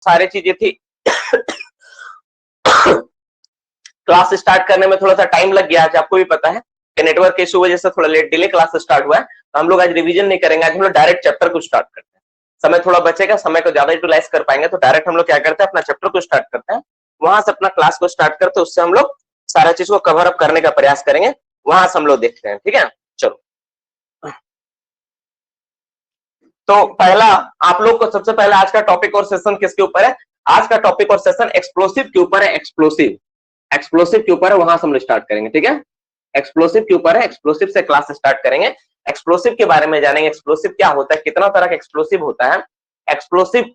सारी चीजें थी। क्लास स्टार्ट करने में थोड़ा सा टाइम लग गया, आज आपको भी पता है कि नेटवर्क की इशू वजह से थोड़ा लेट डिले क्लास स्टार्ट हुआ है। तो हम लोग आज रिवीजन नहीं करेंगे, आज हम लोग डायरेक्ट चैप्टर को स्टार्ट करते हैं। समय थोड़ा बचेगा, समय को ज्यादा यूटिलाइज कर पाएंगे, तो डायरेक्ट हम लोग क्या करते हैं, अपना चैप्टर को स्टार्ट करते हैं, वहां से अपना क्लास को स्टार्ट करते हैं, उससे हम लोग सारा चीज को कवर अप करने का प्रयास करेंगे, वहां से हम लोग देखते हैं। ठीक है, चलो। तो पहला आप लोग को सबसे पहले आज का टॉपिक और सेशन किसके ऊपर है? आज का टॉपिक और सेशन एक्सप्लोसिव के ऊपर है। एक्सप्लोसिव के ऊपर है, वहां से हम लोग स्टार्ट करेंगे। ठीक है, एक्सप्लोसिव के ऊपर है, एक्सप्लोसिव से क्लास स्टार्ट करेंगे। एक्सप्लोसिव के बारे में जानेंगे, एक्सप्लोसिव क्या होता है, कितना तरह का एक्सप्लोसिव होता है, एक्सप्लोसिव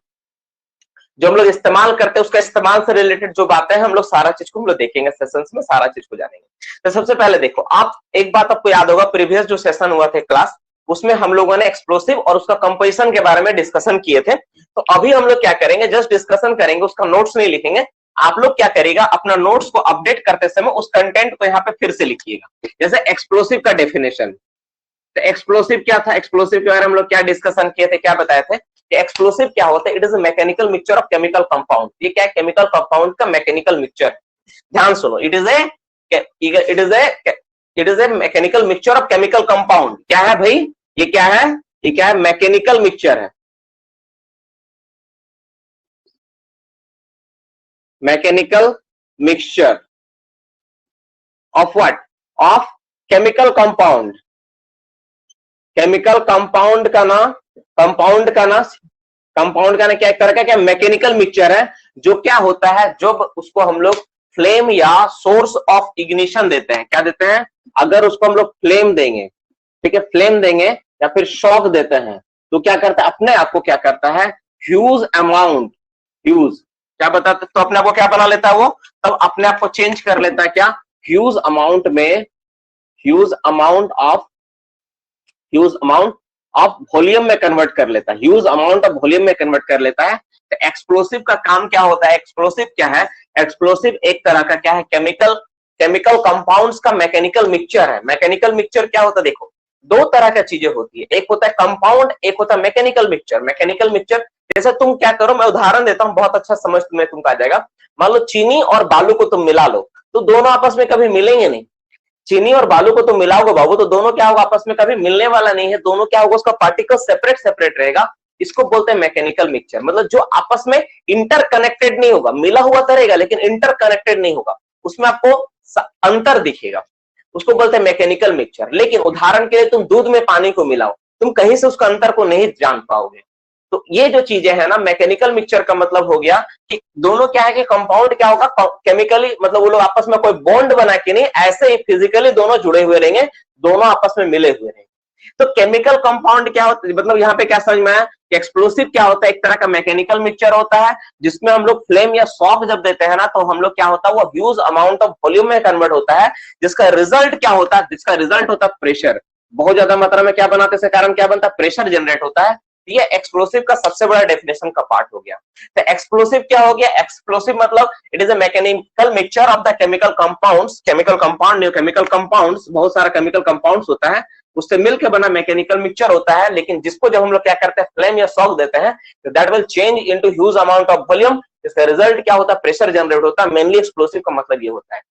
जो हम लोग इस्तेमाल करते हैं उसका इस्तेमाल से रिलेटेड जो बातें हैं हम लोग सारा चीज को हम लोग देखेंगे, सेशंस में सारा चीज को जानेंगे। तो सबसे पहले देखो, आप एक बात आपको याद होगा, प्रीवियस जो सेशन हुआ थे क्लास, उसमें हम लोगों ने एक्सप्लोसिव और उसका कंपोजिशन के बारे में डिस्कशन किए थे। तो अभी हम लोग क्या करेंगे, जस्ट डिस्कशन करेंगे, उसका नोट्स नहीं लिखेंगे। आप लोग क्या करिएगा, अपना नोट्स को अपडेट करते समय उस कंटेंट को यहाँ पे फिर से लिखिएगा। जैसे एक्सप्लोसिव का डेफिनेशन, तो एक्सप्लोसिव क्या था, एक्सप्लोसिव के बारे में हम लोग क्या डिस्कशन किए थे, क्या बताए थे कि एक्सप्लोसिव क्या होता है, it is a mechanical mixture of chemical compound. ये क्या है, केमिकल कंपाउंड का मैकेनिकल मिक्सचर। ध्यान सुनो, it is a mechanical mixture of chemical compound. क्या है भाई, ये क्या है, ये क्या है, मैकेनिकल मिक्सचर है। Mechanical mixture of what, of chemical compound. Chemical compound का ना, कंपाउंड का ना क्या एक तरह का क्या मैकेनिकल मिक्सचर है, जो क्या होता है, जब उसको हम लोग फ्लेम या सोर्स ऑफ इग्निशन देते हैं, क्या देते हैं, अगर उसको हम लोग फ्लेम देंगे, ठीक है, फ्लेम देंगे या फिर शॉक देते हैं, तो क्या करता है, अपने आप को क्या करता है, ह्यूज अमाउंट, ह्यूज क्या बताते, तो अपने आप को क्या बना लेता है वो, तब अपने आप को चेंज कर लेता है, क्या, ह्यूज अमाउंट में, ह्यूज अमाउंट ऑफ वॉल्यूम में कन्वर्ट कर लेता है, ह्यूज अमाउंट ऑफ वॉल्यूम में कन्वर्ट कर लेता है। तो एक्सप्लोसिव का काम क्या होता है, एक्सप्लोसिव क्या है, एक्सप्लोसिव एक तरह का क्या है, केमिकल कंपाउंड्स का मैकेनिकल मिक्सचर है। मैकेनिकल मिक्सचर क्या होता है, देखो दो तरह का चीजें होती है, एक होता है कंपाउंड, एक होता है मैकेनिकल मिक्सचर। मैकेनिकल मिक्सचर जैसे तुम क्या करो, मैं उदाहरण देता हूं, बहुत अच्छा समझ में तुमको आ जाएगा। मान लो चीनी और बालू को तुम मिला लो, तो दोनों आपस में कभी मिलेंगे नहीं। चीनी और बालू को तुम मिलाओगे बाबू, तो दोनों क्या होगा, आपस में कभी मिलने वाला नहीं है, दोनों क्या होगा, उसका पार्टिकल सेपरेट सेपरेट रहेगा। इसको बोलते हैं मैकेनिकल मिक्सचर, मतलब जो आपस में इंटरकनेक्टेड नहीं होगा, मिला हुआ तो रहेगा लेकिन इंटरकनेक्टेड नहीं होगा, उसमें आपको अंतर दिखेगा, उसको बोलते हैं मैकेनिकल मिक्सचर। लेकिन उदाहरण के लिए तुम दूध में पानी को मिलाओ, तुम कहीं से उसका अंतर को नहीं जान पाओगे। तो ये जो चीजें है ना, मैकेनिकल मिक्सचर का मतलब हो गया कि दोनों क्या है कि कंपाउंड क्या होगा, केमिकली मतलब वो लोग आपस में कोई बॉन्ड बना के नहीं, ऐसे ही फिजिकली दोनों जुड़े हुए रहेंगे, दोनों आपस में मिले हुए रहेंगे। तो केमिकल कंपाउंड क्या होता है, मतलब यहाँ पे क्या समझ में आया कि एक्सप्लोसिव क्या होता है, एक तरह का मैकेनिकल मिक्सचर होता है, जिसमें हम लोग फ्लेम या शॉक जब देते हैं ना, तो हम लोग क्या होता है, वो ह्यूज अमाउंट ऑफ वॉल्यूम में कन्वर्ट होता है, जिसका रिजल्ट क्या होता है, जिसका रिजल्ट होता है प्रेशर। बहुत ज्यादा मात्रा में क्या बनाते से कारण क्या बनता है, प्रेशर जनरेट होता है। ये एक्सप्लोसिव का सबसे बड़ा डेफिनेशन का पार्ट हो गया। तो एक्सप्लोसिव क्या हो गया, एक्सप्लोसिव मतलब it is a mechanical mixture of the chemical compounds, chemical compounds, बहुत सारा केमिकल कंपाउंड्स होता है, उससे मिलकर बना मैकेनिकल मिक्सचर होता है। लेकिन जिसको जब हम लोग क्या करते हैं, फ्लेम या शॉक देते हैं, तो that will change into huge amount of volume, इसका रिजल्ट क्या होता है, प्रेशर जनरेट होता है। मेनली एक्सप्लोसिव का मतलब ये होता है।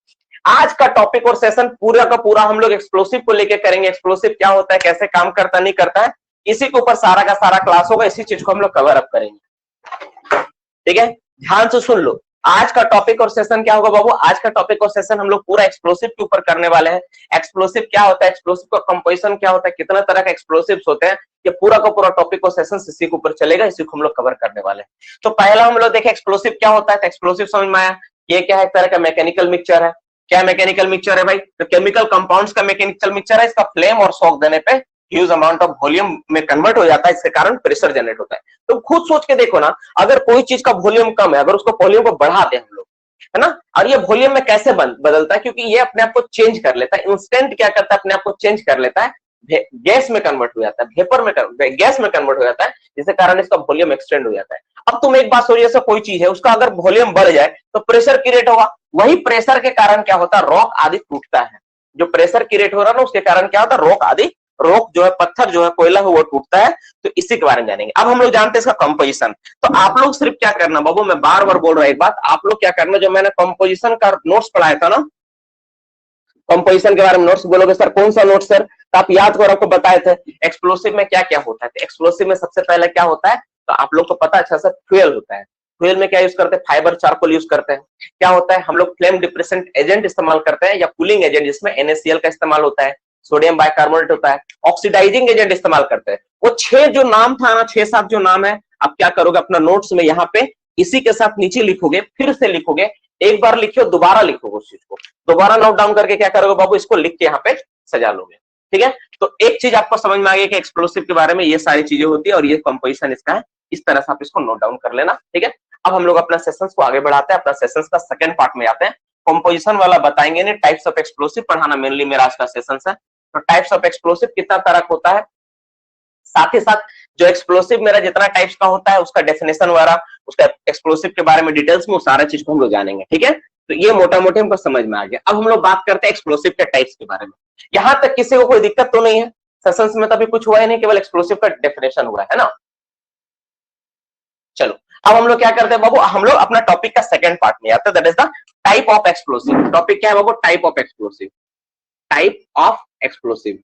आज का टॉपिक और सेशन पूरा का पूरा हम लोग एक्सप्लोसिव को लेकर करेंगे, एक्सप्लोसिव क्या होता है, कैसे काम करता नहीं करता है, इसी के ऊपर सारा का सारा क्लास होगा, इसी चीज को हम लोग कवर अप करेंगे। ठीक है, ध्यान से सुन लो, आज का टॉपिक और सेशन क्या होगा बाबू, आज का टॉपिक और सेशन हम लोग पूरा एक्सप्लोसिव के ऊपर करने वाले हैं। एक्सप्लोसिव क्या होता है, एक्सप्लोसिव का कंपोजिशन क्या होता है, कितना तरह का एक्सप्लोसिव्स होते हैं, ये पूरा का पूरा टॉपिक और सेशन इसी के ऊपर चलेगा, इसी को हम लोग कवर करने वाले हैं। तो पहला हम लोग देखें एक्सप्लोसिव क्या होता है। तो एक्सप्लोसिव समझ में आया, ये क्या है, एक तरह का मैकेनिकल मिक्सचर है। क्या मैकेनिकल मिक्सचर है भाई, तो केमिकल कंपाउंड्स का मैकेनिकल मिक्सचर है, इसका फ्लेम और शॉक देने पे ह्यूज अमाउंट ऑफ वॉल्यूम में कन्वर्ट हो जाता है, इसके कारण प्रेशर जनरेट होता है। तो खुद सोच के देखो ना, अगर कोई चीज का वॉल्यूम कम है, अगर उसको वॉल्यूम को बढ़ा दे हम लोग, है ना, और ये वॉल्यूम में कैसे बदलता है, क्योंकि ये अपने आप को चेंज कर लेता है, इंस्टेंट क्या करता है, अपने आप को चेंज कर लेता है, गैस में कन्वर्ट हो जाता है, वेपर में गैस में कन्वर्ट हो जाता है, जिसके कारण इसका वॉल्यूम एक्सटेंड हो जाता है। अब तुम एक बात सोचिए, जैसे कोई चीज है, उसका अगर वॉल्यूम बढ़ जाए तो प्रेशर क्रिएट होगा, वही प्रेशर के कारण क्या होता है, रॉक आदि टूटता है। जो प्रेशर क्रिएट हो रहा है ना, उसके कारण क्या होता है, रॉक आदि रॉक जो है, पत्थर जो है, कोयला है, वो टूटता है। तो इसी के बारे में जानेंगे। अब हम लोग जानते हैं इसका कंपोजिशन। तो आप लोग सिर्फ क्या करना बाबू, मैं बार बार बोल रहा हूं एक बात, आप लोग क्या करना, जो मैंने कंपोजिशन का नोट्स पढ़ाया था ना, कंपोजिशन के बारे में नोट्स, बोलोगे सर कौन सा नोट्स सर, तो आप याद करो, आपको बताए थे एक्सप्लोसिव में क्या क्या होता है। तो एक्सप्लोसिव में सबसे पहले क्या होता है, तो आप लोग को पता अच्छा सा फ्यूल होता है। फ्यूल में क्या यूज करते हैं, फाइबर चारकोल यूज करते हैं। क्या होता है, हम लोग फ्लेम डिप्रेसेंट एजेंट इस्तेमाल करते हैं, या कूलिंग एजेंट जिसमें NaCl का इस्तेमाल होता है, सोडियम बाइकार्बोनेट होता है, ऑक्सीडाइजिंग एजेंट इस्तेमाल करते हैं। वो 6 जो नाम था ना, 6-7 जो नाम है, आप क्या करोगे अपना नोट्स में यहाँ पे इसी के साथ नीचे लिखोगे, फिर से लिखोगे, एक बार लिखियो, दोबारा लिखोगे उस चीज को, दोबारा नोट डाउन करके क्या करोगे बाबू, इसको लिख के यहाँ पे सजा लोगे। ठीक है, तो एक चीज आपको समझ में आ गई कि एक्सप्लोसिव के बारे में ये सारी चीजें होती है और ये कंपोजिशन इसका है। इस तरह से आप इसको नोट डाउन कर लेना। ठीक है, अब हम लोग अपना सेशंस को आगे बढ़ाते हैं, अपना सेशंस का सेकंड पार्ट में आते हैं। कंपोजिशन वाला बताएंगे नहीं, टाइप्स ऑफ एक्सप्लोसिव पढ़ाना मेनली मेरा आज का सेशन है। तो टाइप्स ऑफ एक्सप्लोसिव कितना तरह का होता है, साथ ही साथ जो एक्सप्लोसिव मेरा जितना टाइप्स का होता है उसका डेफिनेशन वगैरह, उसका एक्सप्लोसिव के बारे में डिटेल्स में, वो सारा चीज को हम लोग जानेंगे। ठीक है, तो ये मोटा मोटी हमको समझ में आ गया। अब हम लोग बात करते हैं एक्सप्लोसिव के टाइप्स के बारे में। यहां तक किसी को कोई दिक्कत तो नहीं है, सेशंस में तो अभी कुछ हुआ ही नहीं, केवल एक्सप्लोसिव का डेफिनेशन हुआ है ना। चलो, अब हम लोग क्या करते हैं बाबू, हम लोग अपना टॉपिक का सेकंड पार्ट में आते हैं, that is the type of explosive. Topic क्या है बाबू, type of explosive. Type of explosive,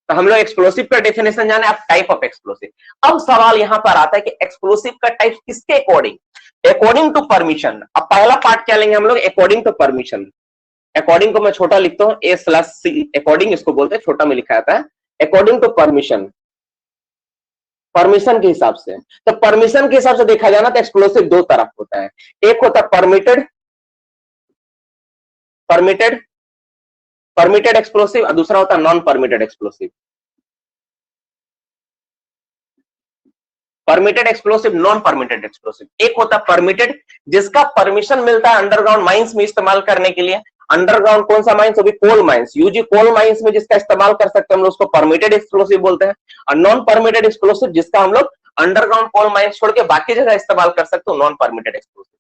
तो हम लोग एक्सप्लोसिव का डेफिनेशन जाने, अब टाइप ऑफ एक्सप्लोसिव। अब सवाल यहां पर आता है कि एक्सप्लोसिव का टाइप किसके अकॉर्डिंग, अकॉर्डिंग टू परमिशन। अब पहला पार्ट क्या लेंगे हम लोग, अकॉर्डिंग टू परमिशन। अकॉर्डिंग को मैं छोटा लिखता हूं, A/C, अकॉर्डिंग इसको बोलते हैं, छोटा में लिखा जाता है, अकॉर्डिंग टू परमिशन, परमिशन के हिसाब से। तो परमिशन के हिसाब से देखा जाना तो एक्सप्लोसिव दो तरफ होता है, एक होता है परमिटेड, परमिटेड परमिटेड एक्सप्लोसिव, और दूसरा होता है non permitted explosive. Permitted explosive, non permitted explosive. एक होता है परमिटेड, जिसका परमिशन मिलता है अंडरग्राउंड माइंस में इस्तेमाल करने के लिए। अंडरग्राउंड कौन सा माइंस, अभी coal mines, UG coal mines में जिसका इस्तेमाल कर सकते हैं हम लोग, उसको परमिटेड एक्सप्लोसिव बोलते हैं। और नॉन परमिटेड एक्सप्लोसिव जिसका हम लोग अंडरग्राउंड कोल माइंस छोड़ के बाकी जगह इस्तेमाल कर सकते हो, नॉन परमिटेड एक्सप्लोसिव।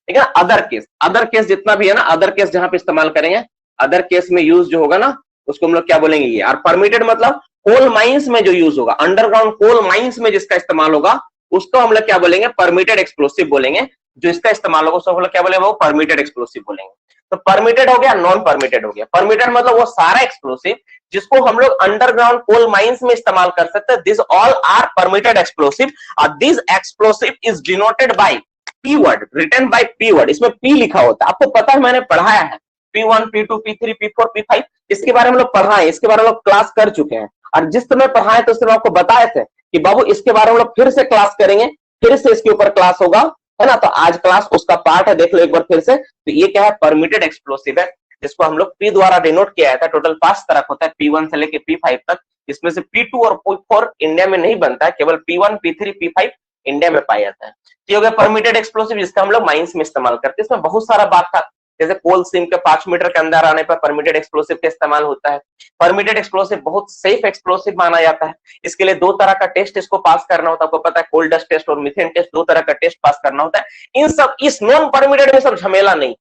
ठीक है, अदर केस जितना भी है ना, अदर केस जहां पे इस्तेमाल करेंगे, अदर केस में यूज जो होगा ना, उसको हम लोग क्या बोलेंगे ये। और परमिटेड मतलब कोल माइंस में जो यूज होगा, अंडरग्राउंड कोल माइंस में जिसका इस्तेमाल होगा, उसको हम लोग क्या बोलेंगे, परमिटेड एक्सप्लोसिव बोलेंगे। जो इसका इस्तेमाल होगा उसको हम लोग क्या बोलेंगे, वो परमिटेड एक्सप्लोसिव बोलेंगे। तो परमिटेड हो गया, नॉन परमिटेड हो गया। परमिटेड मतलब वो सारा एक्सप्लोसिव जिसको हम लोग अंडरग्राउंड कोल माइंस में इस्तेमाल कर सकते हैं, this all are permitted explosive. और this explosive is denoted by P word, written by P word, इसमें P लिखा होता है, आपको पता है, मैंने पढ़ाया है। P1, P2, P3, P4, P5, इसके बारे में लोग पढ़ाए, इसके बारे में लोग क्लास कर चुके हैं। और जिस समय पढ़ाए तो उस समय आपको बताए थे कि बाबू इसके बारे में लोग फिर से क्लास करेंगे, फिर से इसके ऊपर क्लास होगा, है ना। तो आज क्लास उसका पार्ट है, देख लो एक बार फिर से। तो ये क्या है, परमिटेड एक्सप्लोसिव है, जिसको हम लोग P द्वारा डिनोट किया था। टोटल 5 तरह होता है, P1 से लेके P5 तक, जिसमें से P2 और P4 इंडिया में नहीं बनता है, केवल P1, P3, P5 इंडिया में पाया जाता है। ये हो गया परमिटेड एक्सप्लोसिव, जिसका हम लोग माइंस में इस्तेमाल करते हैं। इसमें बहुत सारा बात था, जैसे कोल सीम के 5 मीटर के अंदर आने पर परमिटेड एक्सप्लोसिव का इस्तेमाल होता है। परमिटेड एक्सप्लोसिव बहुत सेफ एक्सप्लोसिव माना जाता है। इसके लिए 2 तरह का टेस्ट इसको पास करना होता है, आपको पता है, कोल डस्ट टेस्ट और मीथेन टेस्ट, 2 तरह का टेस्ट पास करना होता है। इन सब, इस नॉन परमिटेड में सब झमेला नहीं,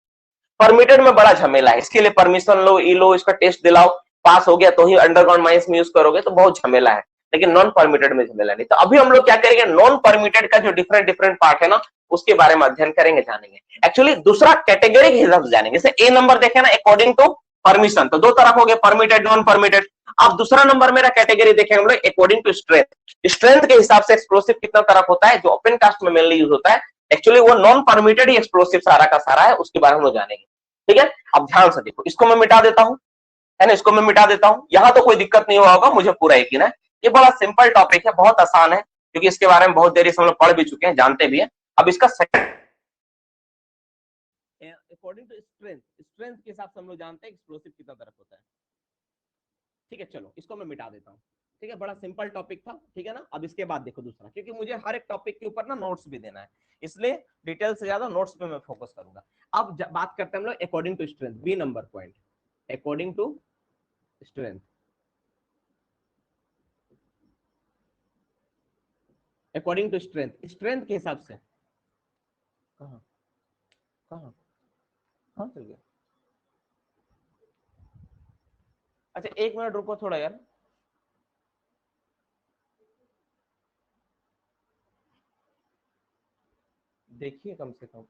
परमिटेड में बड़ा झमेला है। इसके लिए परमिशन लो, ई लो, इसका टेस्ट दिलाओ, पास हो गया तो ही अंडरग्राउंड माइंस में यूज करोगे, तो बहुत झमेला है। लेकिन नॉन परमिटेड में झमेला नहीं। तो अभी हम लोग क्या करेंगे, नॉन परमिटेड का जो डिफरेंट डिफरेंट पार्ट है ना, उसके बारे में अध्ययन करेंगे, जानेंगे। एक्चुअली दूसरा कैटेगरी के हिसाब से जानेंगे। जैसे ए नंबर देखे ना, अकॉर्डिंग टू परमिशन, तो 2 तरह हो गए, परमिटेड, नॉन परमिटेड। अब दूसरा नंबर मेरा कैटेगरी देखेंगे हम लोग, अकॉर्डिंग टू स्ट्रेंथ। स्ट्रेंथ के हिसाब से एक्सप्लोसिव कितना तरह होता है, जो ओपन कास्ट में मेनली यूज होता है। एक्चुअली वो नॉन परमिटेड ही एक्सप्लोसिव सारा का सारा है, उसके बारे में हम लोग जानेंगे। ठीक है, अब ध्यान से देखो, इसको मैं मिटा देता हूं, है ना, इसको मैं मिटा देता हूं। यहां तो कोई दिक्कत नहीं हुआ होगा, मुझे पूरा यकीन है। ये बड़ा सिंपल टॉपिक है, बहुत आसान है, क्योंकि इसके बारे में बहुत देर से हम लोग पढ़ भी चुके हैं, जानते भी हैं। अब इसका second, according to strength, strength के हिसाब से हम लोग जानते हैं एक्सप्लोसिव कितना तरफ होता है। ठीक है, चलो इसको मैं मिटा देता हूँ। ठीक है, बड़ा सिंपल टॉपिक था, ठीक है ना। अब इसके बाद देखो दूसरा, क्योंकि मुझे हर एक टॉपिक के ऊपर ना नोट्स भी देना है, इसलिए डिटेल से ज्यादा नोट्स पे मैं फोकस करूंगा। अब बात करते हैं हम लोग according to strength, B number point, according to strength. According to strength, strength के हिसाब से, कहाँ कहाँ कहाँ चल गया, अच्छा 1 मिनट रुको थोड़ा यार, देखिए कम से कम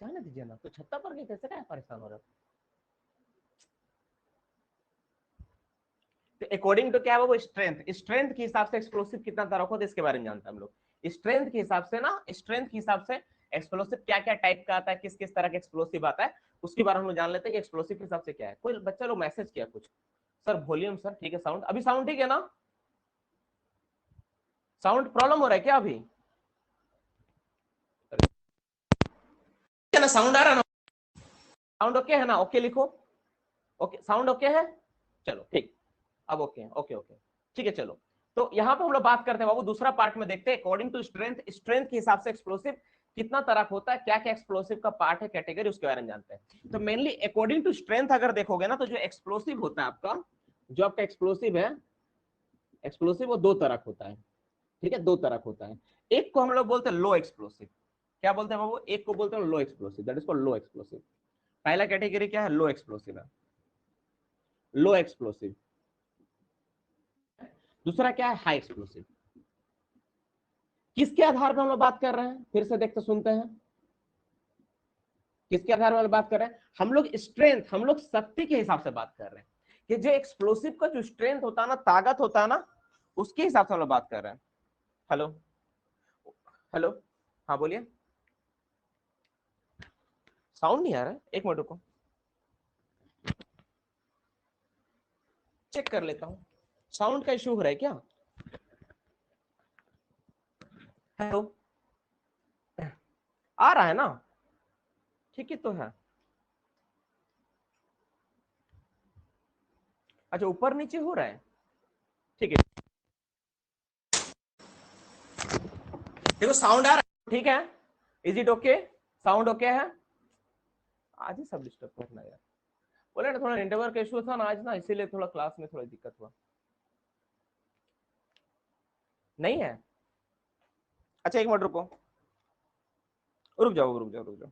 जाने दीजिए ना, तो छत्ता पर के कैसे क्या परेशान हो रहा है। तो अकॉर्डिंग टू क्या है वो स्ट्रेंथ, स्ट्रेंथ के हिसाब से एक्सप्लोसिव कितना तरह होता है इसके बारे में जानते हैं हम लोग। स्ट्रेंथ के हिसाब से ना, स्ट्रेंथ के हिसाब से एक्सप्लोसिव क्या क्या टाइप का आता है, किस किस तरह का एक्सप्लोसिव आता है, उसके बारे में हम लोग जान लेते हैं कि एक्सप्लोसिव के हिसाब से क्या है। कोई बच्चा लोग मैसेज किया कुछ, सर वॉल्यूम सर ठीक है, साउंड अभी साउंड ठीक है ना, साउंड प्रॉब्लम हो रहा है क्या अभी, ना साउंड आ रहा है ना, साउंड ओके है ना, ओके लिखो, ओके साउंड ओके है, चलो ठीक, अब ओके ओके ओके ठीक है। चलो तो यहाँ पे हम लोग बात करते हैं बाबू दूसरा पार्ट में, देखते हैं अकॉर्डिंग टू स्ट्रेंथ, स्ट्रेंथ के हिसाब से एक्सप्लोसिव कितना तरह होता है, क्या क्या एक्सप्लोसिव का पार्ट है, कैटेगरी, उसके बारे में जानते हैं। तो मेनली अकॉर्डिंग टू स्ट्रेंथ अगर देखोगे ना, तो जो एक्सप्लोसिव होता है आपका, जो आपका एक्सप्लोसिव है, एक्सप्लोसिव वो 2 तरह होता है, ठीक है, 2 तरह होता है। एक को हम लोग बोलते हैं लो एक्सप्लोसिव, क्या बोलते हैं बाबू, एक को बोलते हैं low explosive, that is called low explosive. पहला कैटेगरी क्या है, लो एक्सप्लोसिव है, लो एक्सप्लोसिव। दूसरा क्या है, हाई एक्सप्लोसिव। किसके आधार पर हम लोग बात कर रहे हैं, फिर से देखते सुनते हैं, किसके आधार पर बात कर रहे हैं हम लोग, स्ट्रेंथ, हम लोग शक्ति के हिसाब से बात कर रहे हैं कि जो एक्सप्लोसिव का जो स्ट्रेंथ होता है ना, ताकत होता है ना, उसके हिसाब से हम लोग बात कर रहे हैं। हेलो हेलो, हाँ बोलिए, साउंड नहीं आ रहा है, 1 मिनट रुको, चेक कर लेता हूँ, साउंड का इशू हो रहा है क्या, हेलो, आ रहा है ना, ठीक ही तो है, अच्छा ऊपर नीचे हो रहा है, ठीक है, देखो साउंड आ रहा है, ठीक है, is it okay, sound okay है, आज ही सब डिस्टर्ब करना यार, बोले ना थोड़ा नेटवर्क इशू था ना आज ना, इसीलिए थोड़ा क्लास में थोड़ा दिक्कत हुआ, नहीं है, अच्छा 1 मिनट रुको, रुक जाओ रुक जाओ रुक जाओ,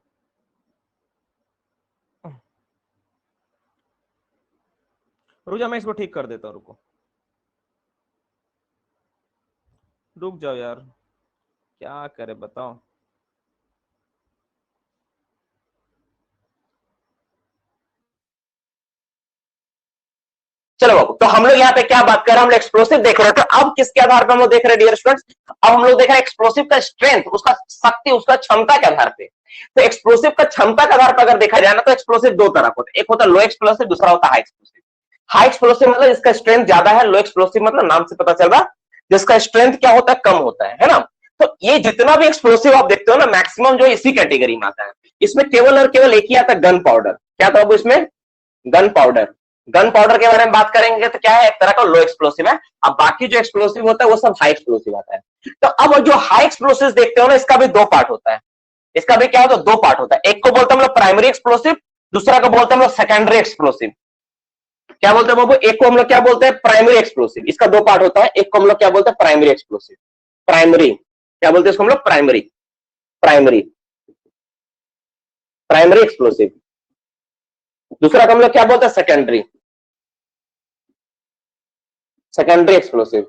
रुक जाओ, मैं इसको ठीक कर देता हूँ, रुको, रुक जाओ यार, क्या करे बताओ, चलो बाबू, तो हम लोग यहाँ पे क्या बात कर रहे हैं, हम लोग एक्सप्लोसिव देख रहे हैं, तो अब किसके आधार पर हम लोग देख रहे हैं डियर स्टूडेंट्स, अब हम लोग देख रहे हैं एक्सप्लोसिव का स्ट्रेंथ, उसका शक्ति, उसका क्षमता के आधार पे। तो एक्सप्लोसिव का क्षमता के आधार पर अगर देखा जाए ना, तो एक्सप्लोसिव 2 तरह का होता है, एक होता है लो एक्सप्लोसिव, दूसरा होता है हाई एक्सप्लोसिव। हाई एक्सप्लोसिव मतलब इसका स्ट्रेंथ ज्यादा है, लो एक्सप्लोसिव मतलब नाम से पता चल रहा जिसका स्ट्रेंथ क्या होता है, कम होता है ना। तो ये जितना भी एक्सप्लोसिव आप देखते हो ना, मैक्सिमम जो इसी कैटेगरी में आता है। इसमें केवल और केवल एक ही आता है, गन पाउडर। क्या था अब इसमें, गन पाउडर। गन पाउडर के बारे में बात करेंगे तो क्या है, एक तरह का लो एक्सप्लोसिव है। अब बाकी जो एक्सप्लोसिव होता है वो सब हाई एक्सप्लोसिव आता है। तो अब जो हाई एक्सप्लोसिव देखते हो ना, इसका भी 2 पार्ट होता है। इसका भी क्या होता है, 2 पार्ट होता है। एक को बोलते हैं हम लोग प्राइमरी एक्सप्लोसिव, दूसरा को बोलते हैं हम लोग सेकेंडरी एक्सप्लोसिव। क्या बोलते हैं बाबू, एक को हम लोग क्या बोलते हैं, प्राइमरी एक्सप्लोसिव। इसका 2 पार्ट होता है, एक को हम लोग क्या बोलते हैं, प्राइमरी एक्सप्लोसिव। प्राइमरी क्या बोलते हैं इसको हम लोग, प्राइमरी, प्राइमरी, प्राइमरी एक्सप्लोसिव। दूसरा को हम लोग क्या बोलते हैं, secondary, secondary explosive.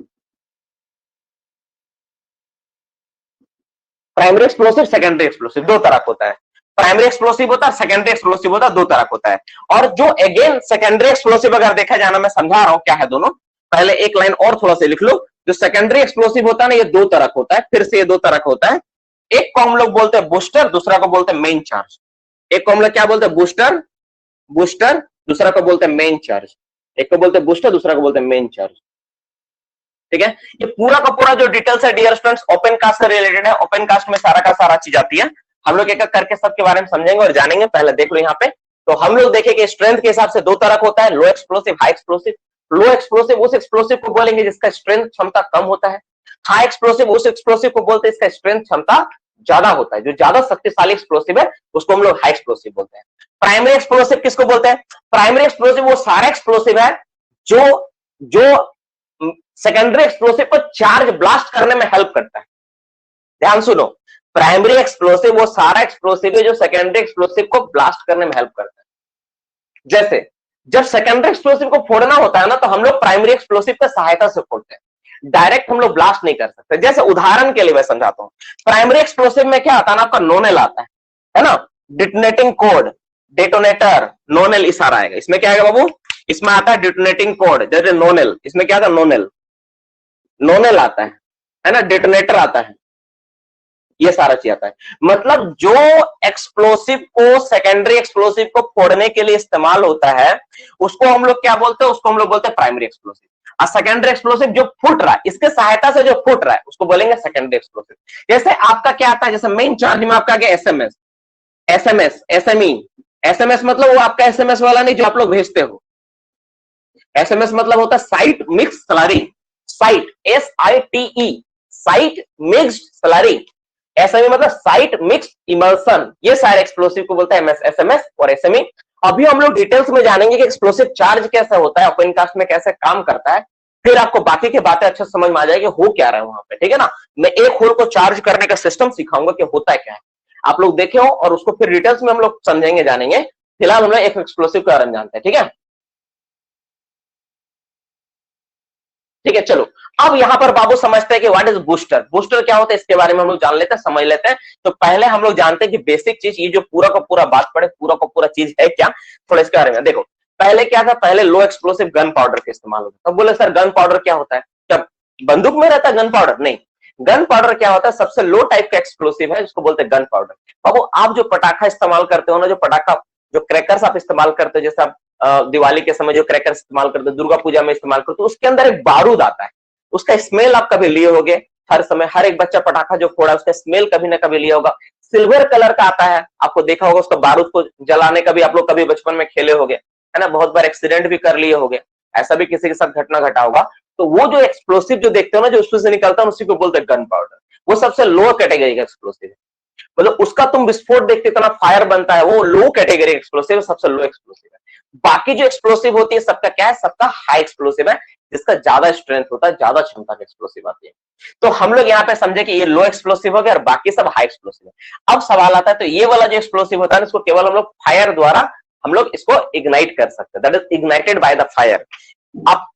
Primary explosive, secondary explosive 2 तरह का होता है। प्राइमरी एक्सप्लोसिव होता है, सेकेंडरी एक्सप्लोसिव होता है, 2 तरह का होता है। और जो अगेन सेकेंडरी एक्सप्लोसिव अगर देखा जाना, मैं समझा रहा हूं क्या है दोनों, पहले एक लाइन और थोड़ा सा लिख लो। जो सेकेंडरी एक्सप्लोसिव होता है ना, ये 2 तरह का होता है, फिर से ये 2 तरह का होता है। एक को हम लोग बोलते हैं बूस्टर, दूसरा को बोलते हैं मेन चार्ज। एक को हम लोग क्या बोलते हैं, बूस्टर, बूस्टर, दूसरा को बोलते हैं मेन चार्ज। एक को बोलते हैं बूस्टर, दूसरा को बोलते हैं मेन चार्ज। ठीक है, ये पूरा का पूरा जो डिटेल्स है डियर स्टूडेंट्स, ओपन कास्ट से रिलेटेड है। ओपन कास्ट में सारा का सारा चीज आती है। हम लोग एक एक करके सबके बारे में समझेंगे और जानेंगे। पहले देख लो यहाँ पे, तो हम लोग देखें कि स्ट्रेंथ के हिसाब से 2 तरह का होता है, लो एक्सप्लोसिव, हाई एक्सप्लोसिव। लो एक्सप्लोसिव उस एक्सप्लोसिव को बोलेंगे जिसका स्ट्रेंथ क्षमता कम होता है। हाई एक्सप्लोसिव उस एक्सप्लोसिव को बोलते हैं इसका स्ट्रेंथ क्षमता ज्यादा होता है। जो ज्यादा शक्तिशाली एक्सप्लोसिव है उसको हम लोग हाई एक्सप्लोसिव बोलते हैं। प्राइमरी एक्सप्लोसिव किसको बोलते हैं, प्राइमरी एक्सप्लोसिव वो सारा एक्सप्लोसिव है जो जो सेकेंडरी एक्सप्लोसिव को चार्ज ब्लास्ट करने में हेल्प करता है। ध्यान सुनो, प्राइमरी एक्सप्लोसिव वो सारा एक्सप्लोसिव है जो सेकेंडरी एक्सप्लोसिव को ब्लास्ट करने में हेल्प करता है। जैसे जब सेकेंडरी एक्सप्लोसिव को फोड़ना होता है ना, तो हम लोग प्राइमरी एक्सप्लोसिव की सहायता से फोड़ते हैं, डायरेक्ट हम लोग ब्लास्ट नहीं कर सकते। जैसे उदाहरण के लिए मैं समझाता हूं, प्राइमरी एक्सप्लोसिव में क्या आता है ना, आपका नोनेल आता है ना, डिटोनेटिंग कोड, डेटोनेटर, नोनेल इशारा आएगा। इसमें क्या आएगा बाबू, इसमें आता है डिटोनेटिंग कोड, जैसे नोनेल, इसमें क्या आता है, नोनेल, नोनेल आता है ना, डेटोनेटर आता है, ये सारा चीज आता है। मतलब जो एक्सप्लोसिव को, सेकेंडरी एक्सप्लोसिव को फोड़ने के लिए इस्तेमाल होता है, उसको हम लोग क्या बोलते हैं, उसको हम लोग बोलते हैं प्राइमरी एक्सप्लोसिव। और सेकेंडरी एक्सप्लोसिव जो फूट रहा है, इसके सहायता से जो फूट रहा है, उसको बोलेंगे सेकेंडरी एक्सप्लोसिव। जैसे आपका क्या आता है, जैसे मेन चार्ज में आपका क्या, एसएमएस, एसएमएस, एसएमई, एसएमएस मतलब वो आपका एसएमएस वाला नहीं जो आप लोग भेजते हो, एसएमएस मतलब होता है site mix slurry, site, SITE, site mixed slurry, SME मतलब साइट मिक्स्ड इमल्सन, ये सारे एक्सप्लोसिव को बोलता है एसएमएस और एसएमई। अभी हम लोग डिटेल्स में जानेंगे कि एक्सप्लोसिव चार्ज कैसा होता है, ओपन कास्ट में कैसे काम करता है, फिर आपको बाकी की बातें अच्छे समझ में आ जाएगी हो क्या रहा है वहां पे, ठीक है ना। मैं एक होल को चार्ज करने का सिस्टम सिखाऊंगा कि होता है क्या है, आप लोग देखे हो, और उसको फिर डिटेल्स में हम लोग समझेंगे, जानेंगे। फिलहाल हम लोग एक एक्सप्लोसिव के बारे में जानते हैं, ठीक है। ठीक है, चलो अब यहां पर बाबू समझते हैं कि व्हाट इज बूस्टर, बूस्टर क्या होता है, इसके बारे में हम लोग जान लेते हैं, समझ लेते हैं। तो पहले हम लोग जानते हैं कि बेसिक चीज, ये जो पूरा का पूरा बात पड़े, पूरा का पूरा चीज है क्या, थोड़ा इसके बारे में देखो। पहले क्या था, पहले लो एक्सप्लोसिव गन पाउडर का इस्तेमाल होता है। तब बोले सर गन पाउडर क्या होता है, क्या बंदूक में रहता है गन पाउडर? नहीं, गन पाउडर क्या होता है, सबसे लो टाइप का एक्सप्लोसिव है जिसको बोलते हैं गन पाउडर। बाबू आप जो पटाखा इस्तेमाल करते हो ना, जो पटाखा, जो क्रैकर्स आप इस्तेमाल करते हो, जैसे आप दिवाली के समय जो क्रैकर्स इस्तेमाल करते हो, दुर्गा पूजा में इस्तेमाल करते हो, उसके अंदर एक बारूद आता है, उसका स्मेल आप कभी लिए होगे, हर समय हर एक बच्चा पटाखा जो फोड़ा उसका स्मेल कभी ना कभी लिया होगा, सिल्वर कलर का आता है, आपको देखा होगा, उसका बारूद को जलाने का भी आप लोग कभी बचपन में खेले होगे, है ना, बहुत बार एक्सीडेंट भी कर लिए होगे, ऐसा भी किसी के साथ घटना घटा होगा। तो वो जो एक्सप्लोसिव जो देखते हो ना, जो उसमें से निकलता है, उसी को बोलते हैं गन पाउडर। वो सबसे लो कैटेगरी का एक्सप्लोसिव है, मतलब उसका तुम विस्फोट देखते इतना फायर बनता है, वो लो कैटेगरी एक्सप्लोसिव, सबसे लो एक्सप्लोसिव है। बाकी जो एक्सप्लोसिव होती है सबका क्या है, सबका हाई एक्सप्लोसिव है, जिसका ज्यादा स्ट्रेंथ होता है, ज्यादा क्षमता का एक्सप्लोसिव आती है। तो हम लोग यहाँ पे समझे कि ये लो एक्सप्लोसिव हो गया और बाकी सब हाई एक्सप्लोसिव है। अब सवाल आता है, तो ये वाला जो एक्सप्लोसिव होता है इसको केवल हम लोग फायर द्वारा हम लोग इसको इग्नाइट कर सकते हैं, that is ignited by the fire.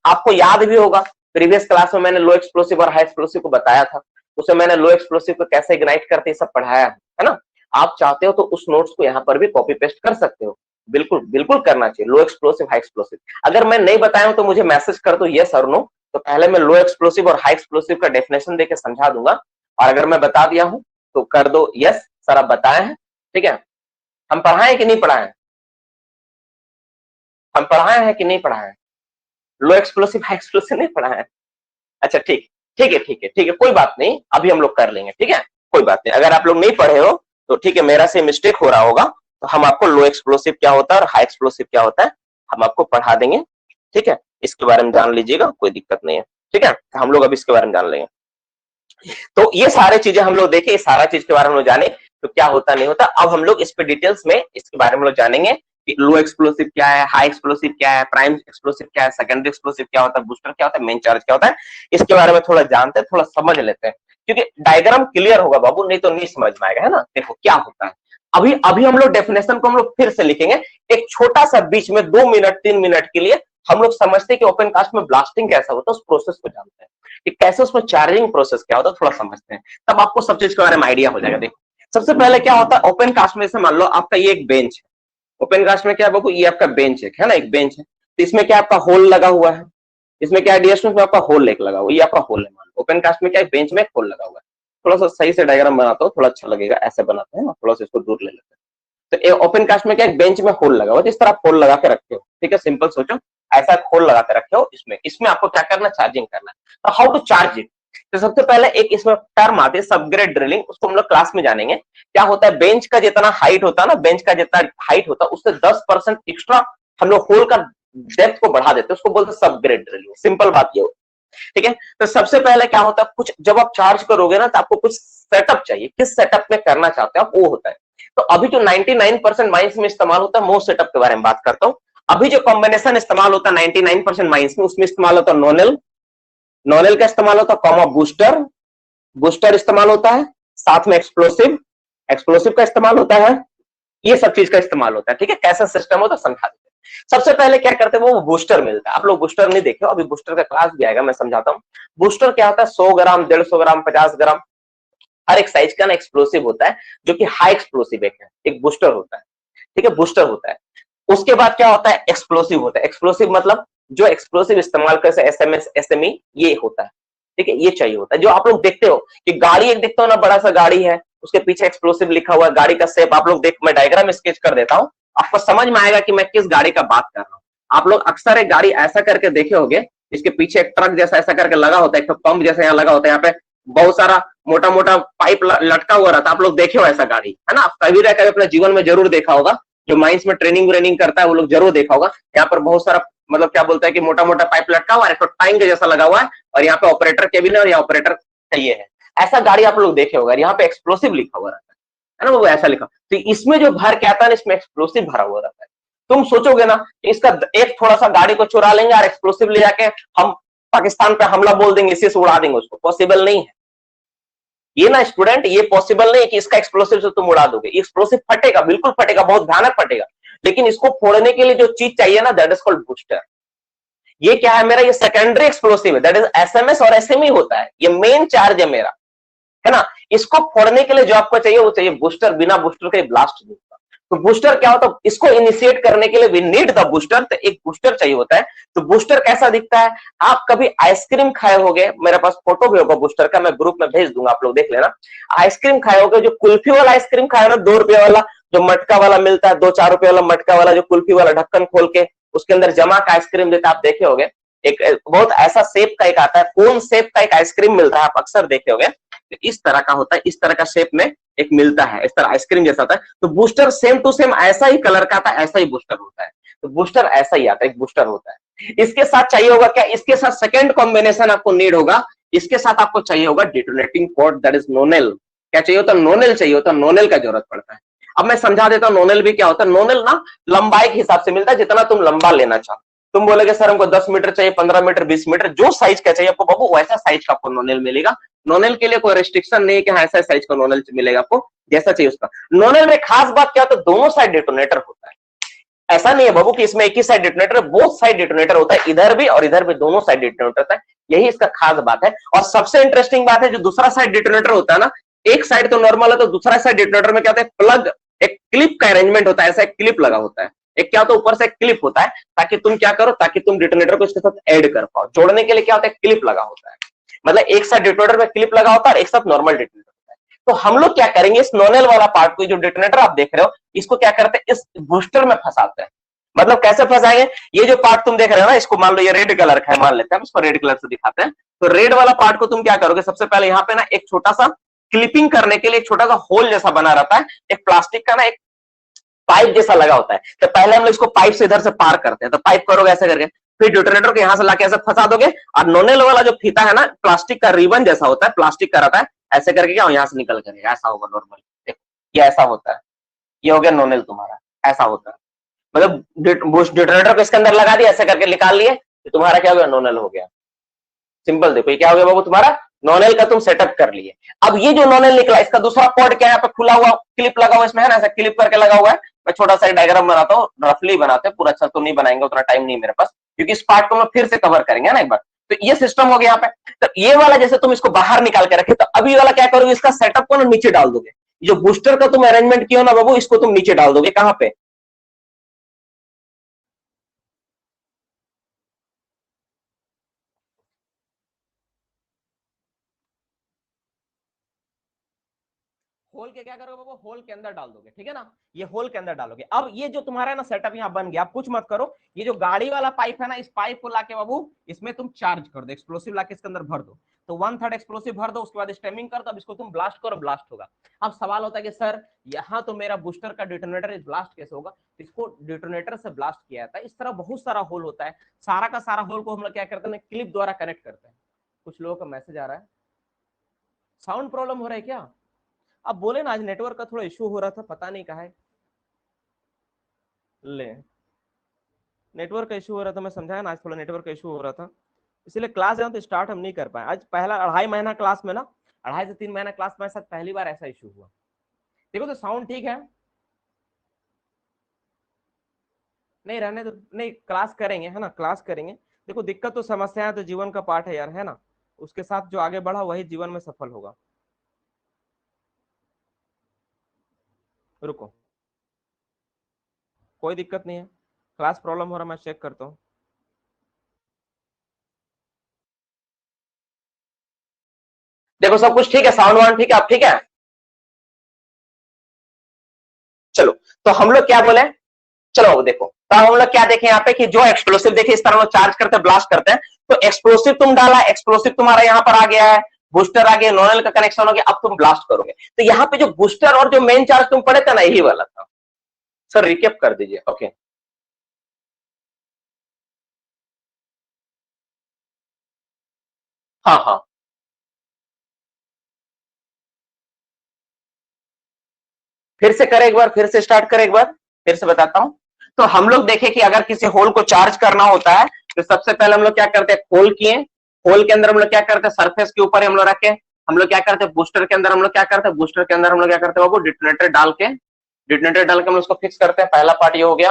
आपको याद भी होगा, प्रीवियस क्लास में मैंने लो एक्सप्लोसिव और हाई एक्सप्लोसिव को बताया था, उसे मैंने लो एक्सप्लोसिव को कैसे इग्नाइट करते सब पढ़ाया है ना। आप चाहते हो तो उस नोट्स को यहाँ पर भी कॉपी पेस्ट कर सकते हो, बिल्कुल बिल्कुल करना चाहिए, लो एक्सप्लोसिव हाई एक्सप्लोसिव। अगर मैं नहीं बताया हूं तो मुझे मैसेज कर दो यस और नो, तो पहले मैं लो एक्सप्लोसिव और हाई एक्सप्लोसिव का डेफिनेशन देके समझा दूंगा, और अगर मैं बता दिया हूं तो कर दो यस सर आप बताए हैं, ठीक है। हम पढ़ाए कि नहीं पढ़ाए, हम पढ़ाए हैं कि नहीं पढ़ाए, लो एक्सप्लोसिव हाई एक्सप्लोसिव नहीं पढ़ाए हैं? अच्छा ठीक, ठीक है ठीक है ठीक है, कोई बात नहीं, अभी हम लोग कर लेंगे, ठीक है, कोई बात नहीं। अगर आप लोग नहीं पढ़े हो तो ठीक है, मेरा से मिस्टेक हो रहा होगा, तो हम आपको लो एक्सप्लोसिव क्या होता है और हाई एक्सप्लोसिव क्या होता है हम आपको पढ़ा देंगे, ठीक है। इसके बारे में जान लीजिएगा, कोई दिक्कत नहीं है, ठीक है। तो हम लोग अभी इसके बारे में जान लेंगे। तो ये सारे चीजें हम लोग देखें, सारा चीज के बारे में लोग जाने तो क्या होता नहीं होता। अब हम लोग इस पे डिटेल्स में इसके बारे में लोग जानेंगे कि लो एक्सप्लोसिव क्या है, हाई एक्सप्लोसिव क्या है, प्राइम एक्सप्लोसिव क्या है, सेकेंडरी एक्सप्लोसिव क्या होता है, बूस्टर क्या होता है, मेन चार्ज क्या होता है, इसके बारे में थोड़ा जानते हैं, थोड़ा समझ लेते हैं, क्योंकि डायग्राम क्लियर होगा बाबू, नहीं तो नहीं समझ में आएगा, है ना। देखो क्या होता है, अभी अभी हम लोग डेफिनेशन को हम लोग फिर से लिखेंगे, एक छोटा सा बीच में 2 मिनट 3 मिनट के लिए हम लोग समझते हैं कि ओपन कास्ट में ब्लास्टिंग कैसा होता है, उस प्रोसेस को जानते हैं कि कैसे उसमें चार्जिंग प्रोसेस क्या होता है, थोड़ा समझते हैं, तब आपको सब चीज के बारे में आइडिया हो जाएगा। देखो सबसे पहले क्या होता है ओपन कास्ट में, से मान लो आपका ये एक बेंच है, ओपन कास्ट में क्या है बाबू, ये आपका बेंच है ना, एक बेंच है, तो इसमें क्या आपका होल लगा हुआ है, इसमें क्या है डी में आपका होल एक लगा हुआ है, ये आपका होल है, मान लो ओपन कास्ट में क्या है, बेंच में होल लगा हुआ है। थोड़ा सा सही से डायग्राम बनाता हूँ, थोड़ा अच्छा लगेगा, ऐसे बनाते हैं ना, थोड़ा सा इसको दूर ले लेते हैं। तो ओपन कास्ट में क्या एक बेंच में होल लगा हुआ है, इस तरह आप होल लगा के रखे हो, ठीक है, सिंपल सोचो, ऐसा होल लगा के रखे हो, इसमें इसमें आपको क्या करना, चार्जिंग करना है। तो हाउ टू चार्ज इट, तो सबसे पहले एक इसमें टर्म आती है सबग्रेड ड्रिलिंग, उसको हम लोग क्लास में जानेंगे। क्या होता है, बेंच का जितना हाइट होता है ना, बेंच का जितना हाइट होता है उससे 10% एक्स्ट्रा हम लोग होल का डेप्थ को बढ़ा देते हैं, उसको बोलते हैं सबग्रेड ड्रिलिंग, सिंपल बात ये होती है, ठीक है। तो सबसे पहले क्या होता है, कुछ जब आप चार्ज करोगे ना तो आपको कुछ सेटअप चाहिए, किस सेटअप में करना चाहते हो आप, वो होता है। तो अभी जो 99% माइंस में इस्तेमाल होता है, वो सेटअप के बारे में बात करता हूं। अभी जो कॉम्बिनेशन इस्तेमाल होता है 99% माइंस में, उसमें इस्तेमाल होता है नोनेल, नोनेल का इस्तेमाल होता है, कॉमा बूस्टर, बूस्टर इस्तेमाल होता है, साथ में एक्सप्लोसिव, एक्सप्लोसिव का इस्तेमाल होता है, ये सब चीज का इस्तेमाल होता है, ठीक है। कैसा सिस्टम होता है समझा देते हैं। सबसे पहले क्या करते हैं, वो बूस्टर मिलता है। आप लोग बूस्टर नहीं देखे हो, अभी बूस्टर का क्लास भी आएगा, मैं समझाता हूँ। बूस्टर क्या होता है, 100 ग्राम, 150 ग्राम, 50 ग्राम, हर एक साइज का ना एक्सप्लोसिव होता है, जो कि हाई एक्सप्लोसिव एक बूस्टर होता है। ठीक है, बूस्टर होता है। उसके बाद क्या होता है, एक्सप्लोसिव होता है। एक्सप्लोसिव मतलब जो एक्सप्लोसिव इस्तेमाल कर, एसएमएस, एसएमई, ये होता है। ठीक है, ये चाहिए होता है। जो आप लोग देखते हो कि गाड़ी एक देखते हो ना, बड़ा सा गाड़ी है, उसके पीछे एक्सप्लोसिव लिखा हुआ है, गाड़ी का शेप आप लोग देख, मैं डायग्राम स्केच कर देता हूं, आपको समझ में आएगा कि मैं किस गाड़ी का बात कर रहा हूं। आप लोग अक्सर एक गाड़ी ऐसा करके देखे होंगे, इसके पीछे एक ट्रक जैसा ऐसा करके लगा होता है, एक पंप जैसा यहाँ लगा होता है, यहाँ पे बहुत सारा मोटा मोटा पाइप लटका हुआ रहता है। आप लोग देखे हो ऐसा गाड़ी, है ना, कभी ना कभी अपने जीवन में जरूर देखा होगा। जो माइंस में ट्रेनिंग व्रेनिंग करता है वो लोग जरूर देखा होगा। यहाँ पर बहुत सारा, मतलब क्या बोलता है कि मोटा मोटा पाइप लटका हुआ है, एक टाइम के जैसा लगा हुआ है, और यहाँ पे ऑपरेटर केबिन है, और यहाँ ऑपरेटर चाहिए है। ऐसा गाड़ी आप लोग देखे होगा, यहाँ पे एक्सप्लोसिव लिखा हुआ रहता है ना, वो ऐसा लिखा। तो इसमें जो भर के आता है ना, इसमें एक्सप्लोसिव भरा हुआ रहता है। तुम सोचोगे ना कि इसका एक थोड़ा सा गाड़ी को चुरा लेंगे और एक्सप्लोसिव ले जाके हम पाकिस्तान पे हमला बोल देंगे, इसी से उड़ा देंगे उसको, पॉसिबल नहीं है ये ना स्टूडेंट, ये पॉसिबल नहीं है कि इसका एक्सप्लोसिव से तुम उड़ा दोगे। एक्सप्लोसिव फटेगा, बिल्कुल फटेगा, बहुत भयानक फटेगा, लेकिन इसको फोड़ने के लिए जो चीज चाहिए ना, दैट इज कॉल्ड बूस्टर। ये क्या है मेरा, ये सेकेंडरी एक्सप्लोसिव है, दैट इज एसएमएस और एसएमई होता है, ये मेन चार्ज है मेरा, है ना। इसको फोड़ने के लिए जो आपको चाहिए वो चाहिए बूस्टर, बिना बूस्टर के ब्लास्ट नहीं होगा। तो बूस्टर क्या होता है, इसको इनिशिएट करने के लिए वी नीड द बूस्टर, तो एक बूस्टर चाहिए होता है। तो बूस्टर कैसा दिखता है, आप कभी आइसक्रीम खाए होगे, मेरे पास फोटो भी होगा बूस्टर का, मैं ग्रुप में भेज दूंगा, आप लोग देख लेना। आइसक्रीम खाए होगे, जो कुल्फी वाला आइसक्रीम खाए ना, 2 रुपए वाला, जो मटका वाला मिलता है, 2-4 रुपए वाला मटका वाला, जो कुल्फी वाला ढक्कन खोल के उसके अंदर जमा का आइसक्रीम देता है, आप देखे होगे। एक बहुत ऐसा शेप का एक आता है, कोन शेप का एक आइसक्रीम मिलता है, आप अक्सर देखे होगे। इस तरह का होता है, इस तरह का शेप में एक मिलता है, इस तरह आइसक्रीम जैसा होता है। तो बूस्टर सेम टू सेम ऐसा ही कलर का आता है, ऐसा ही बूस्टर होता है। तो बूस्टर ऐसा ही आता है, एक बूस्टर होता है। इसके साथ चाहिए होगा क्या, इसके साथ सेकंड कॉम्बिनेशन आपको नीड होगा, इसके साथ आपको चाहिए होगा डिटोनेटिंग पॉड, दैट इज नोनेल। क्या चाहिए होता है, नोनेल चाहिए होता है, नोनेल का जरूरत पड़ता है। अब मैं समझा देता हूं नोनेल भी क्या होता है। नोनेल ना लंबाई के हिसाब से मिलता है, जितना तुम लंबा लेना चाहो। तुम बोलोगे सर हमको 10 मीटर चाहिए, 15 मीटर, 20 मीटर, जो साइज का चाहिए आपको बाबू, वैसा साइज का आपको नोनेल मिलेगा। नोनेल के लिए कोई रिस्ट्रिक्शन नहीं है कि हाँ ऐसा साइज का नोनेल मिलेगा आपको, जैसा चाहिए उसका। नोनेल में खास बात क्या होता है, दोनों साइड डिटोनेटर होता है। ऐसा नहीं है बाबू कि इसमें एक ही side detonator, both side detonator होता है, इधर भी और इधर भी, दोनों साइड डिटोनेटर होता है। यही इसका खास बात है। और सबसे इंटरेस्टिंग बात है, जो दूसरा साइड डिटोनेटर होता है ना, एक साइड तो नॉर्मल है, तो दूसरा साइड डिटोनेटर में क्या होता है, प्लग, एक क्लिप का अरेंजमेंट होता है, ऐसा एक क्लिप लगा होता है। एक क्या होता है, ऊपर से क्लिप होता है, ताकि तुम क्या करो, ताकि तुम डिटोनेटर को इसके साथ ऐड कर पाओ। जोड़ने के लिए क्या होता है, क्लिप लगा होता है, मतलब एक साइड डिटोनेटर में क्लिप लगा होता है और एक साथ नॉर्मल डिटोनेटर होता है। तो हम लोग क्या करेंगे, इस नोनेल वाला पार्ट को, जो डिटोनेटर आप देख रहे हो, इसको क्या करते हैं, इस बूस्टर में फंसाते हैं। मतलब कैसे फंसाएंगे, ये जो पार्ट तुम देख रहे हो ना, इसको मान लो ये रेड कलर का है, मान लेते हैं, इसको रेड कलर से दिखाते हैं। तो रेड वाला पार्ट को तुम क्या करोगे, सबसे पहले यहाँ पे ना एक छोटा सा क्लिपिंग करने के लिए एक छोटा सा होल जैसा बना रहता है, एक प्लास्टिक का ना एक पाइप जैसा लगा होता है। तो पहले हम लोग इसको पाइप से इधर से पार करते हैं, तो पाइप करोगे ऐसे करके, फिर डिटोनेटर को यहाँ से लाके ऐसे फंसा दोगे, और नोनेल वाला जो फीता है ना, प्लास्टिक का रिबन जैसा होता है, प्लास्टिक का रहता है, ऐसे करके क्या यहाँ से निकल करेगा, ऐसा होगा नॉर्मल। देखो ये ऐसा होता है, ये हो गया नोनेल तुम्हारा, ऐसा होता है। मतलब डिटोनेटर को इसके अंदर लगा दिया, ऐसे करके निकाल लिए, तो तुम्हारा क्या हो गया, नोनेल हो गया। सिंपल, देखो ये क्या हो गया बाबू, तुम्हारा नोनेल का तुम सेटअप कर लिए। अब ये जो नोनेल निकला, इसका दूसरा पॉड क्या है, यहाँ पे खुला हुआ क्लिप लगा हुआ इसमें, है ना, ऐसा क्लिप करके लगा हुआ है। मैं छोटा सा डायग्राम बनाता हूँ, रफली बनाते हैं, पूरा अच्छा तो नहीं बनाएंगे, उतना टाइम नहीं मेरे पास, क्योंकि इस पार्ट को मैं फिर से कवर करेंगे ना एक बार। तो ये सिस्टम हो गया यहाँ पे। तो ये वाला जैसे तुम इसको बाहर निकाल के रखे, तो अभी वाला क्या करोगे, इसका सेटअप को ना नीचे डाल दोगे। जो बूस्टर का तुम अरेंजमेंट किया ना बाबू, इसको तुम नीचे डाल दोगे, कहाँ पे, होल के क्या करोगे बाबू, होल के अंदर डाल दोगे, ठीक है ना, ये होल के अंदर डालोगे। अब ये जो तुम्हारा ना सेटअप यहाँ बन गया, आप कुछ मत करो, ये जो गाड़ी वाला पाइप है ना, इस पाइप को लाके बाबू इसमें तुम चार्ज कर दो, एक्सप्लोसिव लाके इसके अंदर भर दो। तो 1/3 एक्सप्लोसिव भर दो, उसके बाद स्टेमिंग कर दो। अब इसको तुम ब्लास्ट करो, ब्लास्ट होगा। अब सवाल होता है कि सर यहाँ तो मेरा बूस्टर का डिटोनेटर ब्लास्ट कैसे होगा, इसको डिटोनेटर से ब्लास्ट किया जाता है। इस तरह बहुत सारा होल होता है, सारा का सारा होल को हम लोग क्या करते हैं, क्लिप द्वारा कनेक्ट करते हैं। कुछ लोगों का मैसेज आ रहा है, साउंड प्रॉब्लम हो रहा है क्या? अब बोले ना, आज नेटवर्क का थोड़ा इशू हो रहा था, पता नहीं कहा है। ले नेटवर्क का इशू हो रहा था, मैं समझाया ना, आज थोड़ा नेटवर्क का इशू हो रहा था, इसलिए क्लास तो स्टार्ट हम नहीं कर पाए आज। पहला 2.5 महीना क्लास में ना, 2.5 से 3 महीना क्लास में साथ पहली बार ऐसा इशू हुआ। देखो तो साउंड ठीक है, नहीं रहने तो नहीं, क्लास करेंगे है ना, क्लास करेंगे। देखो दिक्कत तो समस्या है तो जीवन का पाठ है यार, है ना। उसके साथ जो आगे बढ़ा वही जीवन में सफल होगा। रुको, कोई दिक्कत नहीं है, क्लास प्रॉब्लम हो रहा, मैं चेक करता हूँ। देखो सब कुछ ठीक है, साउंड वाउंड ठीक है, आप ठीक है। चलो, तो हम लोग क्या बोले, चलो अब देखो, तो हम लोग क्या देखें यहाँ पे कि जो एक्सप्लोसिव देखिए इस तरह हम लोग चार्ज करते हैं, ब्लास्ट करते हैं, तो एक्सप्लोसिव तुम डाला, एक्सप्लोसिव तुम्हारा यहाँ पर आ गया है, बूस्टर आ गया, नोनल का कनेक्शन हो गया, अब तुम ब्लास्ट करोगे। तो यहाँ पे जो बूस्टर और जो मेन चार्ज तुम पढ़े थे ना, यही वाला था। सर रिकेप कर दीजिए। ओके, हाँ हाँ, फिर से करें एक बार, फिर से स्टार्ट करें एक बार, फिर से बताता हूं। तो हम लोग देखें कि अगर किसी होल को चार्ज करना होता है तो सबसे पहले हम लोग क्या करते हैं, होल किए, होल के अंदर हम लोग क्या करते हैं, सरफेस के ऊपर हम लोग रखे, हम लोग क्या करते हैं, बूस्टर के अंदर हम लोग क्या करते हैं, बूस्टर के अंदर हम लोग क्या करते हैं बाबू, डिटोनेटर डाल के हम उसको फिक्स करते हैं। पहला पार्ट ये हो गया।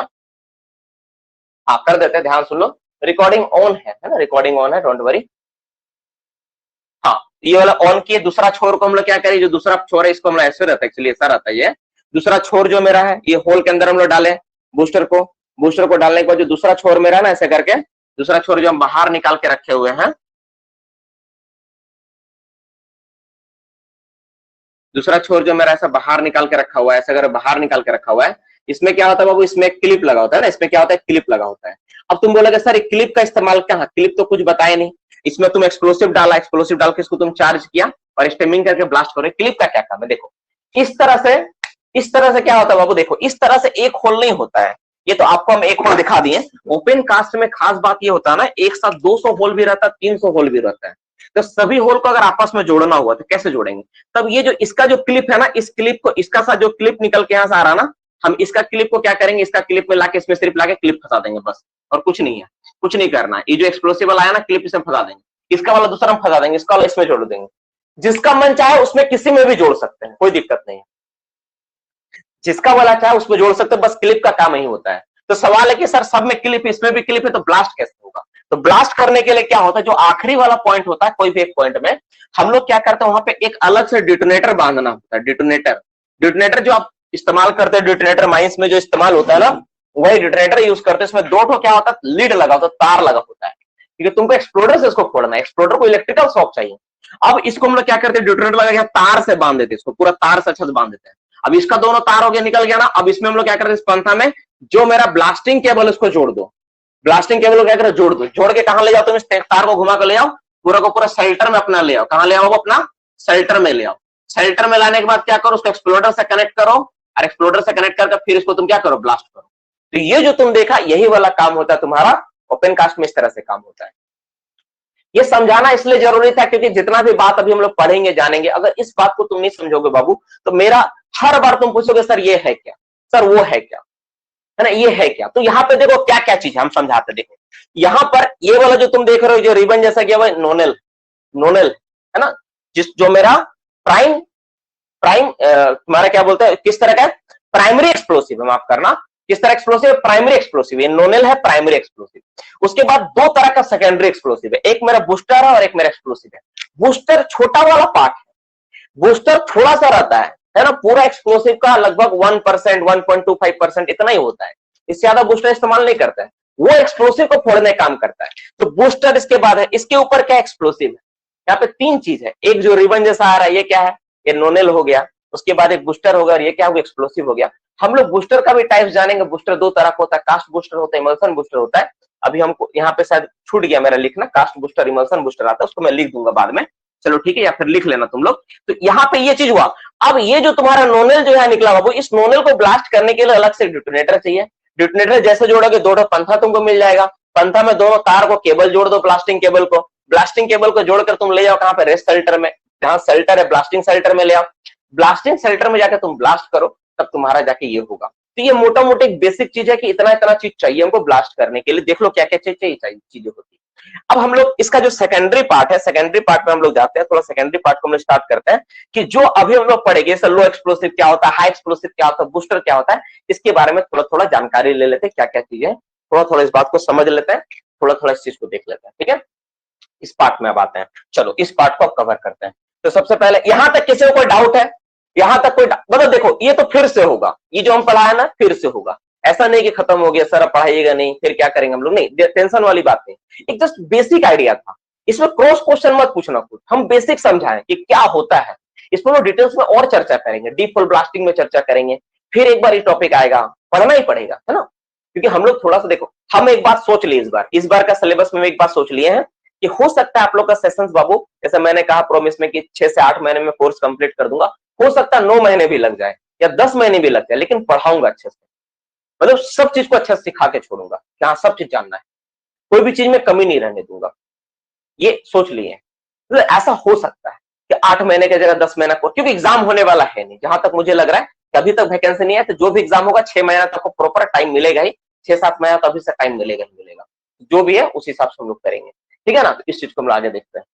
हाँ कर देते हैं, ध्यान सुन लो, रिकॉर्डिंग ऑन है ना, रिकॉर्डिंग ऑन है, डोंट वरी। हाँ, ये वाला ऑन किए, दूसरा छोर को हम लोग क्या करें, जो दूसरा छोर है इसको हम लोग ऐसे रहता है, एक्चुअली ऐसा रहता है, ये दूसरा छोर जो मेरा है ये होल के अंदर हम लोग डाले बूस्टर को डालने के बाद जो दूसरा छोर मेरा ना, ऐसे करके दूसरा छोर जो हम बाहर निकाल के रखे हुए हैं, दूसरा छोर जो मेरा ऐसा बाहर निकाल के रखा हुआ है, ऐसे अगर बाहर निकाल के रखा हुआ है, इसमें क्या होता है बाबू, इसमें एक क्लिप लगा होता है ना, इसमें क्या होता है, क्लिप लगा होता है। अब तुम बोलोगे सर क्लिप का इस्तेमाल क्या है, क्लिप तो कुछ बताया नहीं, इसमें तुम एक्सप्लोसिव डाला, एक्सप्लोसिव डाल के इसको तुम चार्ज किया और स्टेमिंग करके ब्लास्ट करो, क्लिप का क्या काम है। देखो इस तरह से क्या होता है बाबू, देखो इस तरह से एक होल नहीं होता है, ये तो आपको हम एक होल दिखा दिए। ओपन कास्ट में खास बात ये होता है ना, एक साथ 200 होल भी रहता है, 300 होल भी रहता है। तो सभी होल को अगर आपस में जोड़ना हुआ तो कैसे जोड़ेंगे, तब ये जो इसका जो क्लिप है ना, इस क्लिप को, इसका सा जो क्लिप निकल के यहां से आ रहा ना, हम इसका क्लिप को क्या करेंगे, इसका क्लिप में लाके इसमें सिर्फ लाके क्लिप फंसा देंगे बस, और कुछ नहीं है, कुछ नहीं करना है। ये जो एक्सप्लोसिव वाला आया ना, क्लिप इसमें फंसा देंगे, इसका वाला दूसरा हम फंसा देंगे, इसका वाला इसमें जोड़ देंगे। जिसका मन चाहे उसमें किसी में भी जोड़ सकते हैं, कोई दिक्कत नहीं है, जिसका वाला चाहे उसमें जोड़ सकते हैं, बस क्लिप का काम ही होता है। तो सवाल है कि सर सब में क्लिप, इसमें भी क्लिप है, तो ब्लास्ट कैसे होगा। तो ब्लास्ट करने के लिए क्या होता है, जो आखिरी वाला पॉइंट होता है कोई भी एक पॉइंट में, हम लोग क्या करते हैं, वहां पे एक अलग से डिटोनेटर बांधना होता है। डिटोनेटर जो आप इस्तेमाल करते हैं, डिटोनेटर माइंस में जो इस्तेमाल होता है ना, वही डिटोनेटर यूज करते हैं। इसमें दो ठो क्या होता है, लीड लगा होता है, तार लगा होता है, ठीक है। तुमको एक्सप्लोडर से इसको फोड़ना है, एक्सप्लोडर को इलेक्ट्रिकल शॉक चाहिए। अब इसको हम लोग क्या करते हैं, डिटोनेटर लगा के तार से बांध देते हैं, इसको पूरा तार से अच्छे से बांध देते हैं। अब इसका दोनों तार हो गया, निकल गया ना, अब इसमें हम लोग क्या करते हैं, इस पंथा में जो मेरा ब्लास्टिंग केबल उसको जोड़ दो, ब्लास्टिंग केबल को क्या करो, जोड़ दो, जोड़ के कहां ले जाओ, तुम इस तार को घुमा कर ले आओ, पूरा को पूरा शेल्टर में अपना ले आओ, कहां ले आओ, अपना शेल्टर में ले आओ। शेल्टर में लाने के बाद क्या करो, उसको एक्सप्लोडर से कनेक्ट करो, और एक्सप्लोडर से कनेक्ट करके फिर इसको तुम क्या करो, ब्लास्ट करो। तो ये जो तुम देखा, यही वाला काम होता है तुम्हारा ओपन कास्ट में, इस तरह से काम होता है। ये समझाना इसलिए जरूरी था क्योंकि जितना भी बात अभी हम लोग पढ़ेंगे जानेंगे, अगर इस बात को तुम नहीं समझोगे बाबू, तो मेरा हर बार तुम पूछोगे सर ये है क्या, सर वो है क्या, है ना, ये है क्या। तो यहाँ पे देखो क्या क्या चीज है, हम समझाते। देखो यहाँ पर ये वाला जो तुम देख रहे हो, जो रिबन जैसा किया हुआ, नोनल है ना, जिस जो मेरा प्राइम प्राइम तुम्हारा क्या बोलते हैं, किस तरह का प्राइमरी एक्सप्लोसिव है, माफ करना, किस तरह एक्सप्लोसिव है, प्राइमरी एक्सप्लोसिव, ये नोनल है प्राइमरी एक्सप्लोसिव। उसके बाद दो तरह का सेकेंडरी एक्सप्लोसिव है, एक मेरा बूस्टर है और एक मेरा एक्सप्लोसिव है। बूस्टर छोटा वाला पार्ट है, बूस्टर थोड़ा सा रहता है ना, पूरा एक्सप्लोसिव का लगभग 1%, 1.25% इतना ही होता है, इससे ज्यादा बूस्टर इस्तेमाल नहीं करता है, वो एक्सप्लोसिव को फोड़ने का काम करता है। तो बूस्टर इसके बाद है, इसके ऊपर क्या एक्सप्लोसिव है, यहाँ पे तीन चीज है, एक जो रिबन जैसा आ रहा है ये क्या है, ये नोनेल हो गया, उसके बाद एक बूस्टर होगा, और ये क्या होगा, एक्सप्लोसिव हो गया। हम लोग बूस्टर का भी टाइप जानेंगे, बूस्टर दो तरह का होता है, कास्ट बूस्टर होता है, इमल्सन बूस्टर होता है। अभी हमको यहाँ पे शायद छूट गया मेरा लिखना, कास्ट बूस्टर इमल्सन बूस्टर आता है, उसको मैं लिख दूंगा बाद में, चलो ठीक है, या फिर लिख लेना तुम लोग। तो यहाँ पे ये चीज हुआ। अब ये जो तुम्हारा नोनेल जो है निकला बाबू, इस नोनेल को ब्लास्ट करने के लिए अलग से डिटोनेटर चाहिए। डिटोनेटर जैसे जोड़ोगे, दो पंथा तुमको मिल जाएगा, पंथा में दोनों तार को केबल जोड़ दो, ब्लास्टिंग केबल को जोड़कर तुम ले जाओ कहां पे, रेस्ट शेल्टर में, जहां शेल्टर है ब्लास्टिंग शेल्टर में ले आओ, ब्लास्टिंग शेल्टर में जाकर तुम ब्लास्ट करो, तब तुम्हारा जाके ये होगा। तो ये मोटा मोटी बेसिक चीज है कि इतना इतना चीज चाहिए हमको ब्लास्ट करने के लिए। देख लो क्या क्या चीजें होती है। अब हम लोग इसका जो सेकेंडरी पार्ट है, सेकेंडरी पार्ट में हम लोग जाते हैं, थोड़ा सेकेंडरी पार्ट को हम लोग स्टार्ट करते हैं कि जो अभी हम लोग पढ़ेंगे, लो एक्सप्लोसिव क्या होता है, हाई एक्सप्लोसिव क्या होता है, बूस्टर क्या होता है, इसके बारे में थोड़ा थोड़ा जानकारी ले लेते हैं, क्या क्या चीजें, थोड़ा थोड़ा इस बात को समझ लेते हैं, थोड़ा थोड़ा इस चीज को देख लेते हैं, ठीक है। इस पार्ट में अब आते हैं, चलो इस पार्ट को कवर करते हैं। तो सबसे पहले यहां तक किसी को कोई डाउट है, यहां तक कोई मतलब देखो ये तो फिर से होगा, ये जो हम पढ़ा है ना फिर से होगा, ऐसा नहीं कि खत्म हो गया सर अब पढ़ाइएगा नहीं फिर क्या करेंगे हम लोग, नहीं टेंशन वाली बात नहीं, एक जस्ट बेसिक आइडिया था, इसमें क्रॉस क्वेश्चन मत पूछना, कुछ हम बेसिक समझाएं कि क्या होता है, इसमें हम डिटेल्स में और चर्चा करेंगे, डीप फुल ब्लास्टिंग में चर्चा करेंगे, फिर एक बार ये टॉपिक आएगा, पढ़ना ही पड़ेगा, है ना, क्योंकि हम लोग थोड़ा सा देखो, हम एक बात सोच ली, इस बार का सिलेबस में एक बात सोच लिए हैं कि हो सकता है आप लोग का सेशंस बाबू, जैसे मैंने कहा प्रॉमिस में कि 6 से 8 महीने में कोर्स कंप्लीट कर दूंगा, हो सकता है 9 महीने भी लग जाए या 10 महीने भी लग जाए, लेकिन पढ़ाऊंगा अच्छे से, मतलब सब चीज को अच्छे से सिखा के छोड़ूंगा कि हाँ सब चीज जानना है, कोई भी चीज में कमी नहीं रहने दूंगा, ये सोच लिए। तो ऐसा हो सकता है कि 8 महीने की जगह 10 महीना कोर्स, क्योंकि एग्जाम होने वाला है नहीं, जहां तक मुझे लग रहा है कि अभी तक वैकेंसी नहीं है, तो जो भी एग्जाम होगा 6 महीना तक को प्रॉपर टाइम मिलेगा ही, 6-7 महीना तो अभी से टाइम मिलेगा ही मिलेगा, जो भी है उस हिसाब से हम लोग करेंगे, ठीक है ना। तो इस चीज को हम आगे देखते हैं।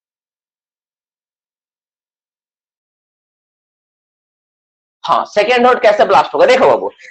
हाँ सेकेंड नोट कैसे ब्लास्ट होगा, देखो बाबू,